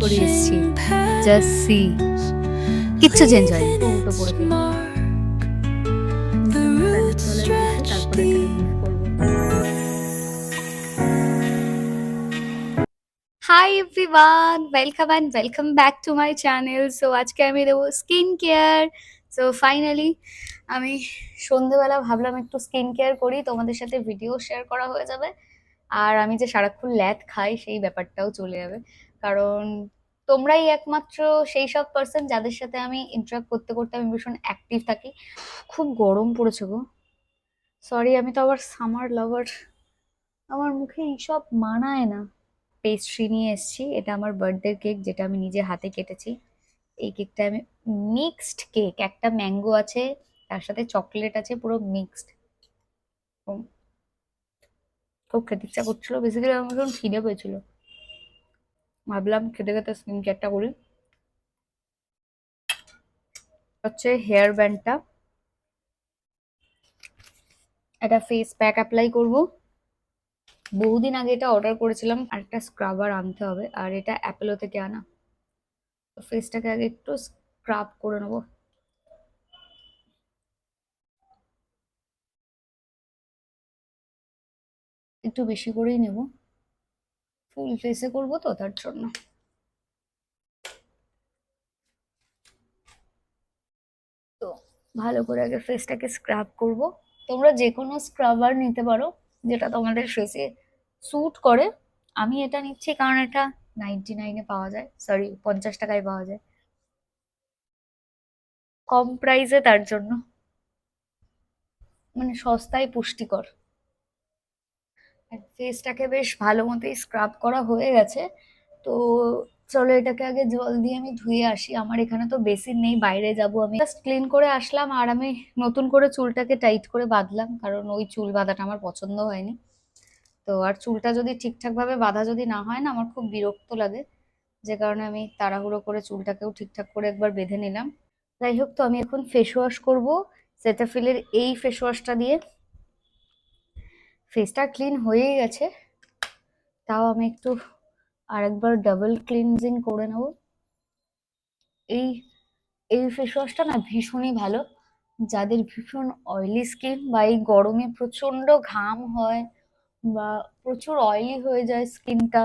করে এসেছি, just see, কিচ্ছু চেঞ্জ হয়নি, উল্টো পড়েছে। তারপরে রিমুভ করবো। Hi everyone, welcome and welcome back to my channel. So আজকে আমি দেবো স্কিন কেয়ার। সো ফাইনালি আমি সন্ধেবেলা ভাবলাম একটু স্কিন কেয়ার করি, তোমাদের সাথে ভিডিও শেয়ার করা হয়ে যাবে। আর আমি যে সারাক্ষণ ল্যাদ খাই সেই ব্যাপারটাও চলে যাবে, কারণ তোমরাই একমাত্র সেই সব পার্সন যাদের সাথে আমি ইন্টারাক্ট করতে করতে আমি ভীষণ অ্যাক্টিভ থাকি। খুব গরম পড়েছে গো, সরি, আমি তো আবার সামার লাভার, আমার মুখে এইসব মানায় না। পেস্ট্রি নিয়ে এসেছি, এটা আমার বার্থডে কেক, যেটা আমি নিজে হাতে কেটেছি। এই কেকটা আমি মিক্সড কেক, একটা ম্যাঙ্গো আছে, তার সাথে চকলেট আছে, পুরো মিক্সড। খুব খেতে ইচ্ছা করছিল, বেসিক্যালি আমার যখন খিদে পেয়েছিল ভাবলাম খেতে খেতে স্কিন কেয়ারটা করি। হচ্ছে হেয়ার ব্যান্ডটা, একটা ফেস প্যাক অ্যাপ্লাই করব। বহুদিন আগে এটা অর্ডার করেছিলাম, আর একটা স্ক্রাবার আনতে হবে, আর এটা অ্যাপেলো থেকে আনা। তো ফেসটাকে আগে একটু স্ক্রাব করে নেবো, একটু বেশি করেই নেব, ফুল ফেসে করবো তো তার জন্য। তো ভালো করে আগে ফেসটাকে স্ক্রাব করব। তোমরা যে কোনো স্ক্রাবার নিতে পারো যেটা তোমাদের ফেসে স্যুট করে। আমি এটা নিচ্ছি কারণ এটা 99-এ পাওয়া যায়, সরি 50 টাকায় পাওয়া যায়, কম প্রাইসে, তার জন্য মানে সস্তায় পুষ্টিকর। ফেসটাকে বেশ ভালো মতোই স্ক্রাব করা হয়ে গেছে। তো চলো এটাকে আগে জল দিয়ে আমি ধুয়ে আসি, আমার এখানে তো বেসিন নেই, বাইরে যাব। আমি জাস্ট ক্লিন করে আসলাম, আর আমি নতুন করে চুলটাকে টাইট করে বাঁধলাম, কারণ ওই চুল বাঁধাটা আমার পছন্দ হয়নি। তো আর চুলটা যদি ঠিকঠাক ভাবে বাঁধা যদি না হয় না, আমার খুব বিরক্ত লাগে, যে কারণে আমি তাড়াহুড়ো করে চুলটাকেও ঠিকঠাক করে একবার বেঁধে নিলাম। যাই হোক, তো আমি এখন ফেস ওয়াশ করবো সেটাফিলের এই ফেস ওয়াশটা দিয়ে। ফেসটা ক্লিন হয়েই গেছে, তাও আমি একটু আরেকবার ডাবল ক্লিনজিং করে নেব। এই এই ফেস ওয়াশটা না ভীষণই ভালো, যাদের ভীষণ অয়েলি স্কিন বা এই গরমে প্রচন্ড ঘাম হয় বা প্রচুর অয়েলি হয়ে যায় স্কিনটা,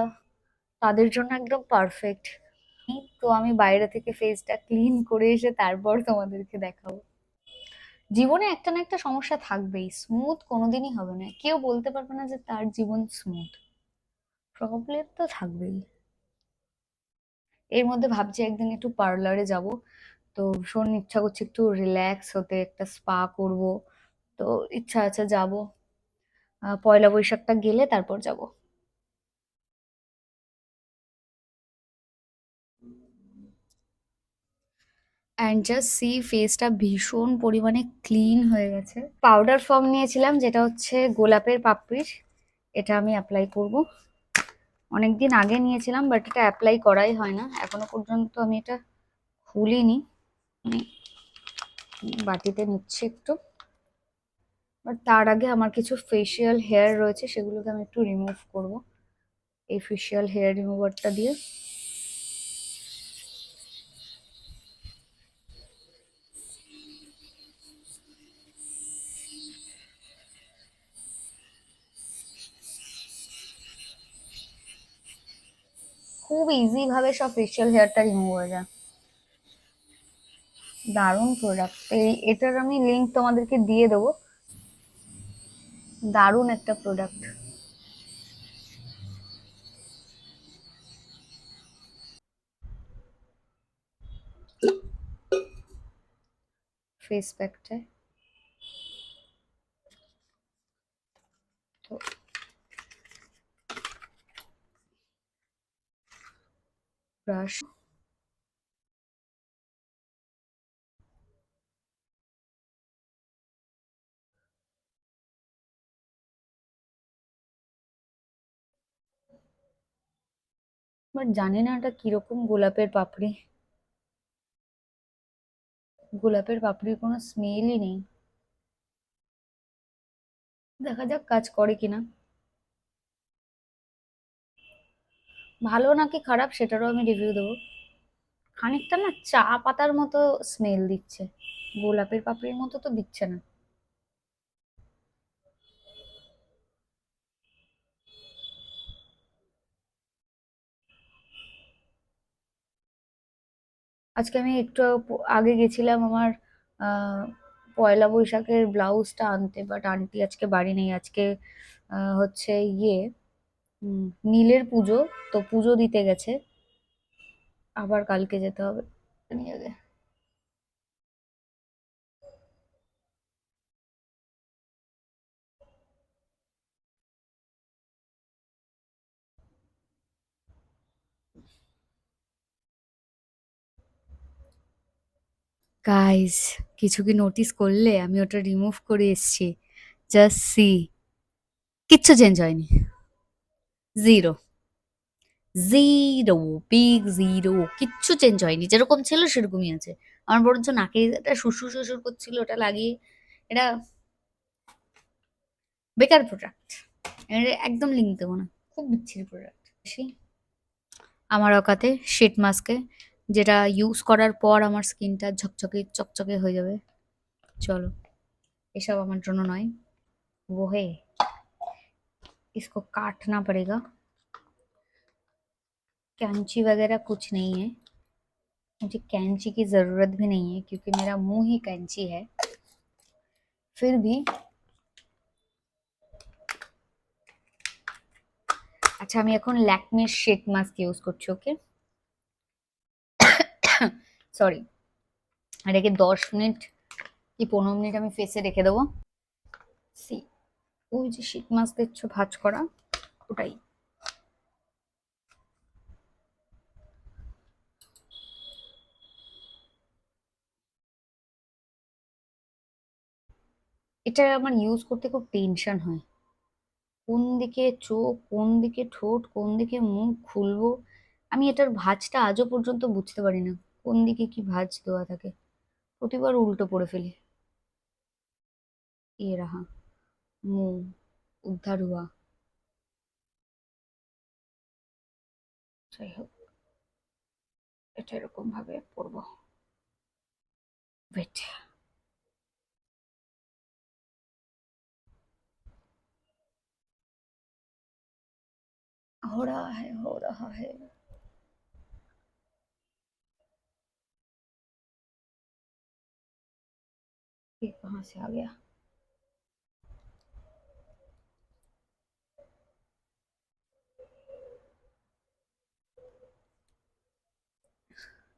তাদের জন্য একদম পারফেক্ট। তো আমি বাইরে থেকে ফেসটা ক্লিন করে এসে তারপর তোমাদেরকে দেখাবো। জীবনে একটা না একটা সমস্যা থাকবেই, স্মুথ কোনোদিনই হবে না, কেউ বলতে পারবে না যে তার জীবন স্মুথ, প্রবলেম তো থাকবেই। এর মধ্যে ভাবছি একদিন একটু পার্লারে যাব, তো ভীষণ ইচ্ছা করছে একটু রিল্যাক্স হতে, একটা স্পা করব। তো ইচ্ছা আছে যাব, পয়লা বৈশাখটা গেলে তারপর যাব। অ্যান্ড জাস্ট সি, ফেসটা ভীষণ পরিমাণে ক্লিন হয়ে গেছে। পাউডার ফর্ম নিয়েছিলাম, যেটা হচ্ছে গোলাপের পাপড়ির, এটা আমি অ্যাপ্লাই করব। অনেকদিন আগে নিয়েছিলাম, বাট এটা অ্যাপ্লাই করাই হয় না এখনো পর্যন্ত, আমি এটা খুলিনি। আমি বাটিতে নিচ্ছি একটু, বাট তার আগে আমার কিছু ফেসিয়াল হেয়ার রয়েছে, সেগুলোকে আমি একটু রিমুভ করব এই ফেসিয়াল হেয়ার রিমুভারটা দিয়ে। খুব ইজি ভাবে সব ফেসিয়াল হেয়ারটা রিমুভ হয়ে যায়। দারুণ প্রোডাক্ট, এটার আমি লিংক তোমাদেরকে দিয়ে দেবো। দারুণ একটা প্রোডাক্ট। ফেস প্যাকটা তো ব্রাশ, বাট জানি না এটা কিরকম গোলাপের পাপড়ি, গোলাপের পাপড়ির কোনো স্মেলই নেই। দেখা যাক কাজ করে কিনা। ভালো নাকি খারাপ সেটারও আমি রিভিউ দেবো। খানিকটা না চা পাতার মতো স্মেল দিচ্ছে, গোলাপের পাপড়ির মতো তো দিচ্ছে না। আজকে আমি একটু আগে গেছিলাম আমার আহ, পয়লা বৈশাখের ব্লাউজটা আনতে, বাট আন্টি আজকে বাড়ি নেই। আজকে হচ্ছে ইয়ে উম, নীলের পুজো, তো পুজো দিতে গেছে, আবার কালকে যেতে হবে নিয়ে গে। গাইস, কিছু কি নোটিস করলে? আমি ওটা রিমুভ করে এসেছি, জাস্ট সি। কিচ্ছু চেঞ্জ হয়নি, জিরো, জিরো, বিগ জিরো। কিচ্ছু চেঞ্জ হয়নি, যেরকম ছিল সেরকমই আছে। আমার বরঞ্চ নাকে এটা শ্বশুর শ্বশুর করছিল, ওটা লাগিয়ে। এটা বেকার প্রোডাক্ট, এটা একদম লিঙ্ক দেবো না, খুব বিচ্ছিরি প্রোডাক্ট। আমার অকাতে শিট মাস্কে, যেটা ইউজ করার পর আমার স্কিনটা ঝকঝকে চকচকে হয়ে যাবে। চলো, এসব আমার জন্য নয়। वो है, इसको काटना पड़ेगा। कैंची वगैरह कुछ नहीं है, मुझे कैंची की जरूरत भी नहीं है क्योंकि मेरा मुंह ही कैंची है। फिर भी আচ্ছা, আমি এখন ল্যাকমির শেড মাস্ক ইউজ করছি, ওকে? সরি, এটাকে 10 মিনিট কি 15 মিনিট আমি ফেসে রেখে দেবো। সি, ওই যে শীট মাস্ক দেখছো ভাঁজ করা, ওটাই। এটা আমার ইউজ করতে খুব টেনশন হয়, কোন দিকে চোখ, কোন দিকে ঠোঁট, কোন দিকে মুখ খুলবো। আমি এটার ভাঁজটা আজও পর্যন্ত বুঝতে পারি না, কোন দিকে কি ভাঁজ দেওয়া থাকে, প্রতিবার উল্টো পড়ে ফেলি। ये रहा मुंह, उद्धार हुआ। যাই হোক, এটা এরকম ভাবে পড়বো। ওয়েট, हो रहा है, हो रहा है। ये कहाँ से आ गया?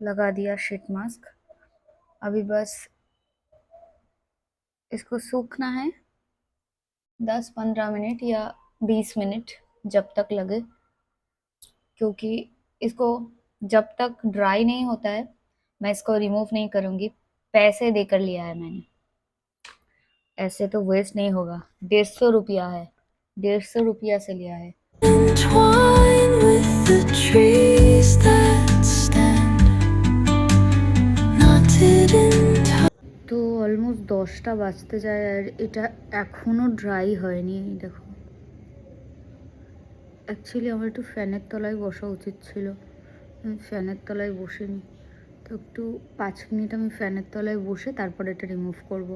लगा दिया शीट मास्क, अभी बस इसको सूखना है 10-15 मिनट या 20 मिनट, जब तक लगे। क्योंकि इसको जब तक ड्राई नहीं होता है मैं इसको रिमूव नहीं करूंगी। पैसे देकर लिया है मैंने, ऐसे तो वेस्ट नहीं होगा। 150 रुपया है, 150 रुपया से लिया है। Entwine with the trees that stand knotted in time। তো অলমোস্ট 10টা বাজতে যায় আর এটা এখনো ড্রাই হয়নি, এই দেখো। অ্যাকচুয়ালি আমার একটু ফ্যানের তলায় বসা উচিত ছিল, আমি ফ্যানের তলায় বসিনি। তো একটু 5 মিনিট আমি ফ্যানের তলায় বসে তারপর এটা রিমুভ করব।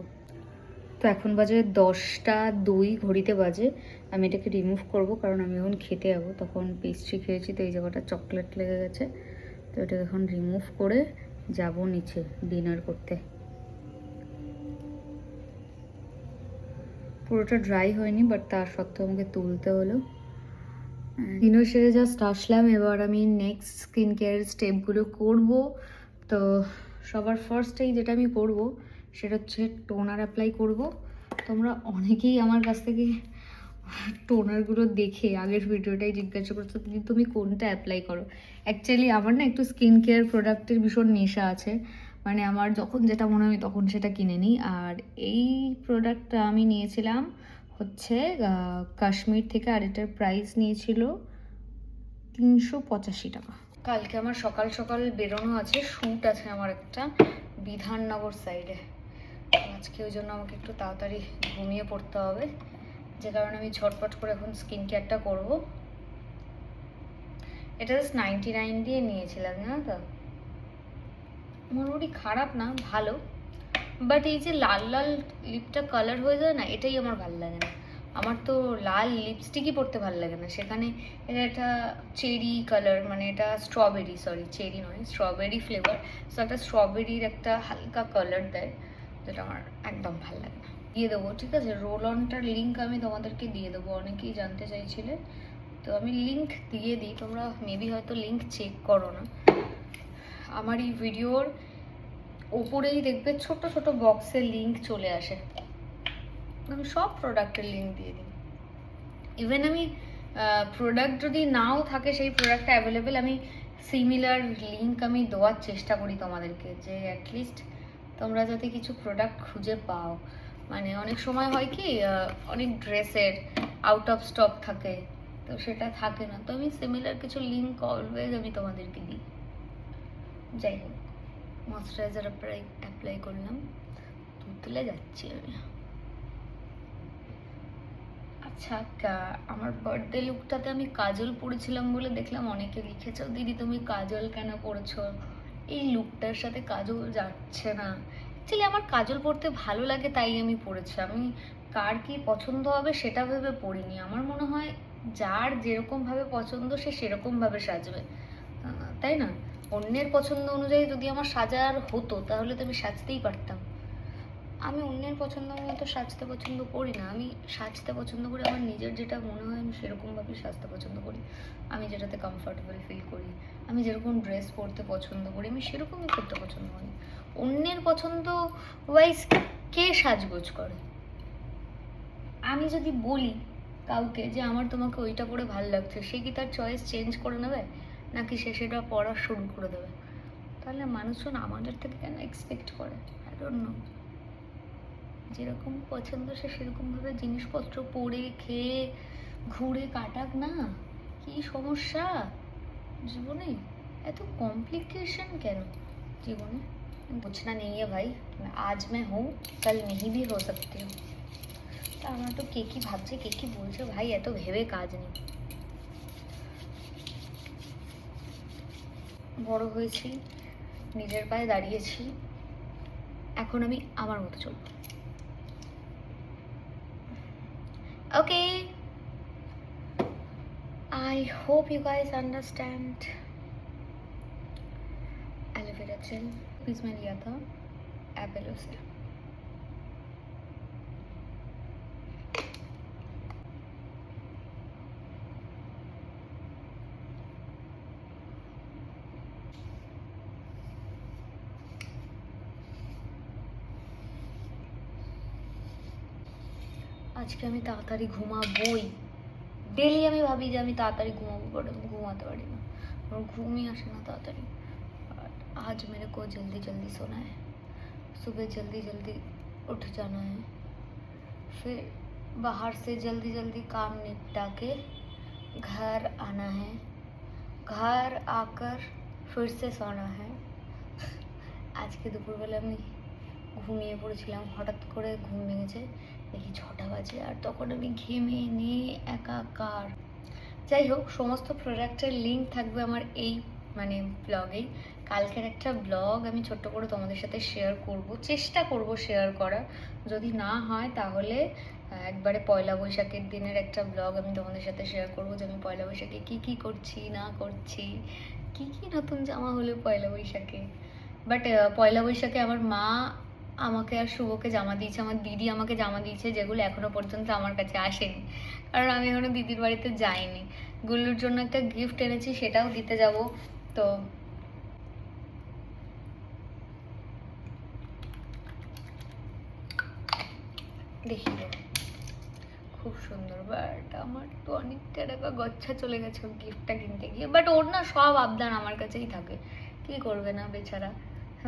তো এখন বাজে 10টা 2 ঘড়িতে বাজে। আমি এটাকে রিমুভ করব কারণ আমি এখন খেতে যাবো, তখন পেস্ট্রি খেয়েছি তো এই জায়গাটা চকলেট লেগে গেছে। তো এটাকে এখন রিমুভ করে যাব নিচে ডিনার করতে। পুরোটা ড্রাই হয়নি, বাট তার সত্ত্বেও আমাকে তুলতে হলো। ডিনার সেরে জাস্ট আসলাম, এবার আমি নেক্সট স্কিন কেয়ারের স্টেপগুলো করব। তো সবার ফার্স্টেই যেটা আমি করব সেটা হচ্ছে টোনার অ্যাপ্লাই করব। তোমরা অনেকেই আমার কাছ থেকে টোনারগুলো দেখে আগের ভিডিওটাই জিজ্ঞাসা করছো তুমি কোনটা অ্যাপ্লাই করো। অ্যাকচুয়ালি আমার না একটু স্কিন কেয়ার প্রোডাক্টের ভীষণ নেশা আছে, মানে আমার যখন যেটা মনে হয় তখন সেটা কিনে নিই। আর এই প্রোডাক্টটা আমি নিয়েছিলাম হচ্ছে কাশ্মীর থেকে, আর এটার প্রাইস নিয়েছিল 385 টাকা। কালকে আমার সকাল সকাল বেরোনো আছে, শ্যুট আছে আমার একটা বিধাননগর সাইডে। আজকে ওই জন্য আমাকে একটু তাড়াতাড়ি ঘুমিয়ে পড়তে হবে, যে কারণে আমি ঝটপট করে এখন স্কিন কেয়ারটা করব। এটা জাস্ট 99 দিয়ে নিয়েছিলাম, জানো তো। মোটামুটি খারাপ না, ভালো। বাট এই যে লাল লাল লিপটা কালার হয়ে যায় না, এটাই আমার ভালো লাগে না। আমার তো লাল লিপস্টিকই পরতে ভালো লাগে না। সেখানে এটা একটা চেরি কালার, মানে এটা স্ট্রবেরি, সরি চেরি নয়, স্ট্রবেরি ফ্লেভার। সো একটা স্ট্রবেরির একটা হালকা কালার দেয়, যেটা আমার একদম ভালো লাগে না। দিয়ে দেবো, ঠিক আছে। রোল অনটার লিঙ্ক আমি তোমাদেরকে দিয়ে দেবো, অনেকেই জানতে চাইছিলে, তো আমি লিঙ্ক দিয়ে দিই। তোমরা মেবি হয়তো লিঙ্ক চেক করো না। আমার এই ভিডিওর ওপরেই দেখবে ছোট ছোট বক্সের লিঙ্ক চলে আসে, আমি সব প্রোডাক্টের লিঙ্ক দিয়ে দিই। ইভেন আমি প্রোডাক্ট যদি নাও থাকে, সেই প্রোডাক্টটা অ্যাভেলেবেল, আমি সিমিলার লিঙ্ক আমি দেওয়ার চেষ্টা করি তোমাদেরকে, যে অ্যাটলিস্ট তোমরা যাতে কিছু প্রোডাক্ট খুঁজে পাও। মানে অনেক সময় হয় কি, অনেক ড্রেসের আউট অফ স্টক থাকে, তো সেটা থাকে না, তো আমি সিমিলার কিছু লিঙ্ক অলওয়েজ আমি তোমাদেরকে দিই। যাই হোক, ময়শ্চারাইজার অ্যাপ্লাই করলাম, দুধ তুলে যাচ্ছি আমি। আচ্ছা, আমার বার্থডে লুকটাতে আমি কাজল পরেছিলাম বলে দেখলাম অনেকে লিখেছো, দিদি তুমি কাজল কেন পরেছো, এই লুকটার সাথে কাজল যাচ্ছে না। অ্যাকচুয়ালি আমার কাজল পরতে ভালো লাগে, তাই আমি পরেছি। আমি কার কি পছন্দ হবে সেটা ভেবে পরিনি। আমার মনে হয় যার যেরকমভাবে পছন্দ সে সেরকমভাবে সাজবে, তাই না? অন্যের পছন্দ অনুযায়ী যদি আমার সাজার হতো, তাহলে তো আমি সাজতেই পারতাম। আমি অন্যের পছন্দ মতো সাজতে পছন্দ করি না। আমি সাজতে পছন্দ করি আমার নিজের যেটা মনে হয়, আমি সেরকমভাবেই সাজতে পছন্দ করি। আমি যেটাতে কমফর্টেবল ফিল করি, আমি যেরকম ড্রেস পরতে পছন্দ করি, আমি সেরকমই করতে পছন্দ করি। অন্যের পছন্দ ওয়াইজ কে সাজগোজ করে? আমি যদি বলি কাউকে যে আমার তোমাকে ওইটা পরে ভালো লাগছে, সে কি তার চয়েস চেঞ্জ করে নেবে, নাকি সে সেটা পড়া শুরু করে দেবে? তাহলে মানুষজন আমাদের থেকে কেন এক্সপেক্ট করে? I don't know. যেরকম পছন্দ সে সেরকমভাবে জিনিসপত্র পরে খেয়ে ঘুরে কাটাক না। কি সমস্যা জীবনে? এত কমপ্লিকেশন কেন জীবনে? पूछना नहीं है भाई, आज मैं हूँ कल नहीं भी हो सकती हूँ। তা আমরা তো কে কি ভাবছে, কে কি বলছে, ভাই এত ভেবে কাজ নেই। বড় হয়েছি, নিজের পায়ে দাঁড়িয়েছি, এখন আমি আমার মতো চলবো। Okay, I hope you guys understand. Aloe vera gel piece में लिया था एपेलो से। আজকে আমি তাড়াতাড়ি ঘুমাবোই। ডেলি আমি ভাবি যে আমি তাড়াতাড়ি ঘুমাবো, বাট আমি ঘুমাতে পারি না, আমার ঘুমই আসে না তাড়াতাড়ি। आज मेरे को जल्दी जल्दी सोना है, सुबह जल्दी जल्दी उठ जाना है, फिर बाहर से जल्दी जल्दी काम निपटा के घर आना है, घर आकर फिर से सोना है। আজকে দুপুরবেলা আমি ঘুমিয়ে পড়েছিলাম, হঠাৎ করে ঘুম ভেঙেছে, দেখি 6টা বাজে, আর তখন আমি ঘেমে নিয়ে একাকার। যাই হোক, সমস্ত প্রোডাক্টের লিঙ্ক থাকবে আমার এই মানে ব্লগেই। কালকের একটা ব্লগ আমি ছোট্ট করে তোমাদের সাথে শেয়ার করব, চেষ্টা করব শেয়ার করার। যদি না হয় তাহলে একবারে পয়লা বৈশাখের দিনের একটা ব্লগ আমি তোমাদের সাথে শেয়ার করব, যে আমি পয়লা বৈশাখে কী কী করছি না করছি, কী কী নতুন জামা হলো পয়লা বৈশাখে। বাট পয়লা বৈশাখে আমার মা আমাকে আর শুভকে জামা দিয়েছে, আমার দিদি আমাকে জামা দিয়েছে, যেগুলো এখনো পর্যন্ত আমার কাছে আসেনি, কারণ আমি এখনো দিদির বাড়িতে যাইনি। গুল্লুর জন্য একটা গিফট এনেছি, সেটাও দিতে যাব। তো দেখি তো, খুব সুন্দর, বাট আমার তো অনেকটা টাকা গচ্ছা চলে গেছে ওর গিফটটা কিনতে গিয়ে। বাট ওর না সব আবদার আমার কাছেই থাকে, কি করবে না বেচারা।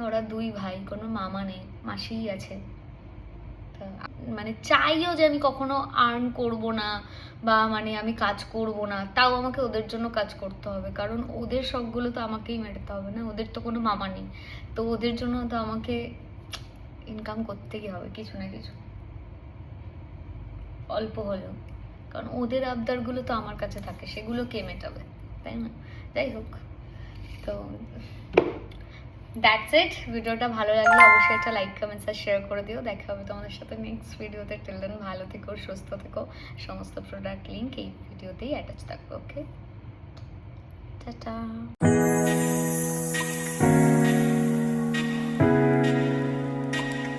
ওরা দুই ভাই, কোনো মামা নেই, মাসিই আছে। মানে চাইও যে আমি কখনো আর্ন করব না, বা মানে আমি কাজ করব না, তাও আমাকে ওদের জন্য কাজ করতে হবে, কারণ ওদের শখগুলো তো আমাকেই মেটাতে হবে না। ওদের তো কোনো মামা নেই, তো ওদের জন্য তো আমাকে ইনকাম করতেই হবে কিছু না কিছু, অল্প হলেও, কারণ ওদের আবদারগুলো তো আমার কাছে থাকে, সেগুলো কে মেটাবে? তাই না? যাই হোক, তো দ্যাটস ইট। ভিডিওটা ভালো লাগলে অবশ্যই একটা লাইক কমেন্টস আর শেয়ার করে দিও। দেখা হবে তোমাদের সাথে নেক্সট ভিডিওতে। টিল দেন ভালো থেকো, সুস্থ থেকো। সমস্ত প্রোডাক্ট লিঙ্ক এই ভিডিওতেই অ্যাটাচ থাকবে। ওকে, টাটা।